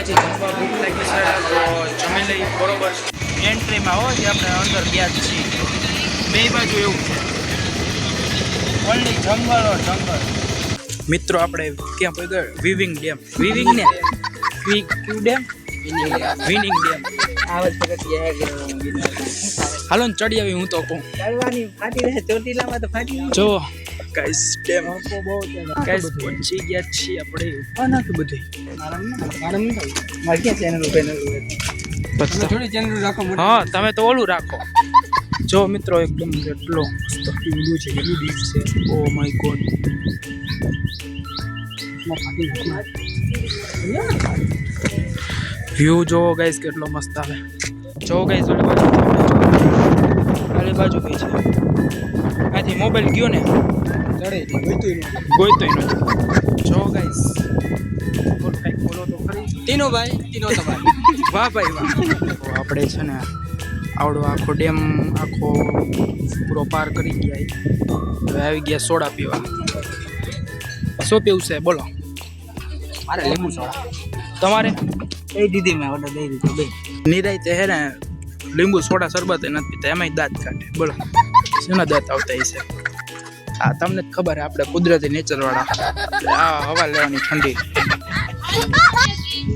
ગયા છીએ જમવા. ભૂખ લાગી છે તો જમી લઈ બરોબર. એન્ટ્રીમાં હોય જે આપણે અંદર ગયા જ છીએ. બે બાજુ એવું છે, ઓનલી જંગલ ઓર જંગલ. મિત્રો આપણે ક્યાં પહોંચ્યા? વિવિંગ ડેમ. વિવિંગ ને ક્યુ ડેમ? વિનિંગ ડેમ. હાલો ને ચડી આવી. હું તો કહું જો ગાઈસ ડેમ ગાઈસ પહોંચી ગયા છીએ આપણે. આના કે બધું હા તમે તો ઓલું રાખો. જો મિત્રો એકદમ કેટલો મસ્ત વ્યૂ છે. એવું બીચ છે. Oh my God. વ્યૂ જો ગાઈસ કેટલો મસ્ત આવે. જો ગાઈસ ઓલી બાજુ ગઈ છે. આથી મોબાઈલ ગયો ને ગોઈતોય નથી. જો ગાઈસ બોલો કંઈક બોલો તો ખરી. તીનો ભાઈ વાહ ભાઈ વાહ. આપણે છે ને આવડો આખો ડેમ આખો પૂરો પાર કરી ગયા. હવે આવી ગયા સોડા પીવા. શું પીવું છે બોલો? મારે લીંબુ સોડા. તમારે દઈ દીધી મેં ઓર્ડર દઈ દીધો. બે નિરાયતે હે ને લીંબુ સોડા શરબત નથી પીતા. એમાંય દાંત કાઢે. બોલો શેના દાંત આવતા હશે? હા તમને જ ખબર હે આપણે કુદરતી નેચરવાળા. આ હવા લેવાની ઠંડી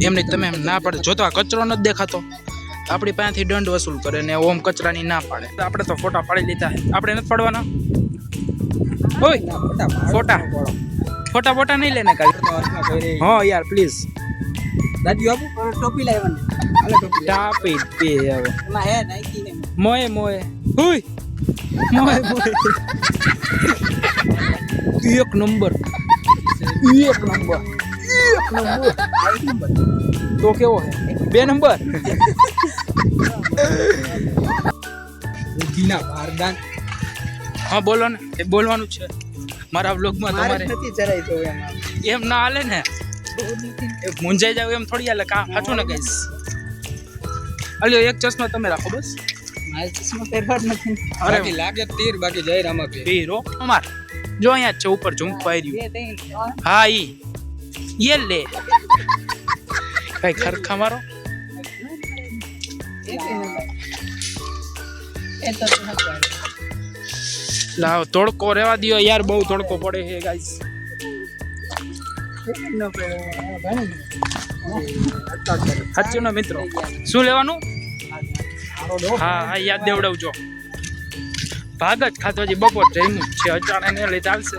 એમની તમે એમ ના પાડે. જોતો આ કચરો નથી દેખાતો આપણી પાસેથી દંડ વસૂલ કરે ને ઓમ કચરાની ના પાડે. આપણે તો ફોટા પાડી લીધા. આપણે નથી પાડવાના હોય ફોટા ફોટા નહીં લેને કાલે. હા યાર પ્લીઝ દાદી આપું ટોપી લાવવાની. હાલે ટોપી ટાપી પી હવે એમાં હે નાઈકી ને મોય મોય હુય મોય મોય. એક નંબર તો કેવો હે? 2 નંબર. બુદ્ધિના ભારદાન. હા બોલો ને. એ બોલવાનું છે મારા વ્લોગમાં. તમારે નથી ચરાઈ તો એમાં એમ ના હાલે ને. એ મૂંઝાઈ જાવ એમ થોડી હાલે. કા સાચું ને કહીશ. અલ્યો એક ચશ્મા તમે રાખો બસ. મારે ચશ્મા પહેરવા જ નથી. અરે બાકી લાગે તીર બાકી જય રામા પે હીરો અમાર જો અહીંયા જ છે ઉપર ઝુંક પાર્યું. હા ઈ ये ले કઈ ખરખા મારો. લાવ તડકો રેવા દિયો યાર. બહુ તડકો પડે છે ગાઈસ. સાચું ને મિત્રો? શું લેવાનું? હા હા યાદ દેવડાવજો. ભાગ જ ખાતો હજી બપોર જઈમું છે. અચાણે ને લઈ ચાલશે.